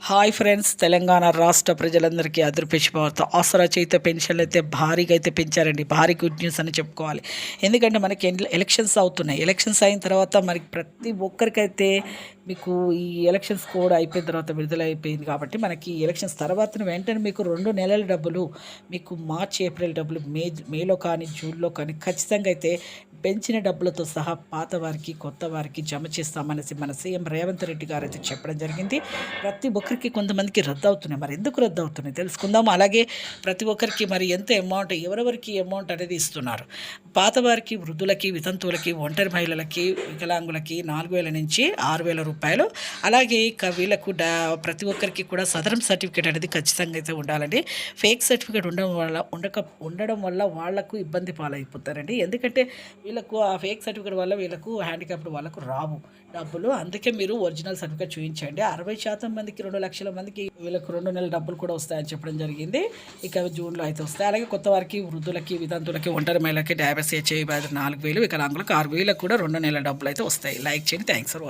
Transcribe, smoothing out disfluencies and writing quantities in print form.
Hi friends, Telangana రాష్ట్ర ప్రజలందరికీ అదృపేక్ష వార్త. ఆసరా చేత పెన్షన్లు అయితే భారీగా అయితే పెంచారండి. భారీ గుడ్ న్యూస్ అని చెప్పుకోవాలి. ఎందుకంటే మనకి ఎలక్షన్స్ అవుతున్నాయి. ఎలక్షన్స్ అయిన తర్వాత మనకి ప్రతి ఒక్కరికైతే మీకు ఈ ఎలక్షన్స్ కోడ్ అయిపోయిన తర్వాత విడుదల అయిపోయింది కాబట్టి మనకి ఎలక్షన్స్ తర్వాత వెంటనే మీకు 2 నెలల డబ్బులు మీకు మార్చ్ ఏప్రిల్ డబ్బులు మేలో కానీ జూన్లో కానీ ఖచ్చితంగా అయితే పెంచిన డబ్బులతో సహా పాత వారికి కొత్త వారికి జమ చేస్తామనేసి మన సీఎం రేవంత్ రెడ్డి గారు అయితే చెప్పడం జరిగింది. ప్రతి ఒక్కరికి కొంతమందికి రద్దు అవుతున్నాయి. మరి ఎందుకు రద్దు అవుతున్నాయి తెలుసుకుందాం. అలాగే ప్రతి ఒక్కరికి మరి ఎంత అమౌంట్ ఎవరెవరికి అమౌంట్ అనేది ఇస్తున్నారు. పాత వారికి, వృద్ధులకి, వితంతువులకి, ఒంటరి మహిళలకి, వికలాంగులకి 4,000 నుంచి 6,000 రూపాయలు. అలాగే ఇక వీళ్ళకు ప్రతి ఒక్కరికి కూడా సదరం సర్టిఫికేట్ అనేది ఖచ్చితంగా అయితే ఉండాలండి. ఫేక్ సర్టిఫికేట్ ఉండడం వల్ల వాళ్లకు ఇబ్బంది పాలైపోతారండి. ఎందుకంటే వీళ్ళకు ఆ ఫేక్ సర్టిఫికేట్ వల్ల వీళ్ళకు హ్యాండిక్యాప్డ్ వాళ్ళకు రావు డబ్బులు. అందుకే మీరు ఒరిజినల్ సర్టిఫికేట్ చూపించండి. 60% మందికి 2 లక్షల మందికి వీళ్ళకు 2 నెలల డబ్బులు కూడా వస్తాయని చెప్పడం జరిగింది. ఇక జూన్లో అయితే వస్తాయి. అలాగే కొత్త వారికి, వృద్ధులకి, వితంతులకి, ఒంటరి మహిళలకి 50 చేయబడి 4,000, వికలాంగులకు 6,000 కూడా 2 నెలల డబ్బులు అయితే వస్తాయి. లైక్ చేయండి. Thanks for watching.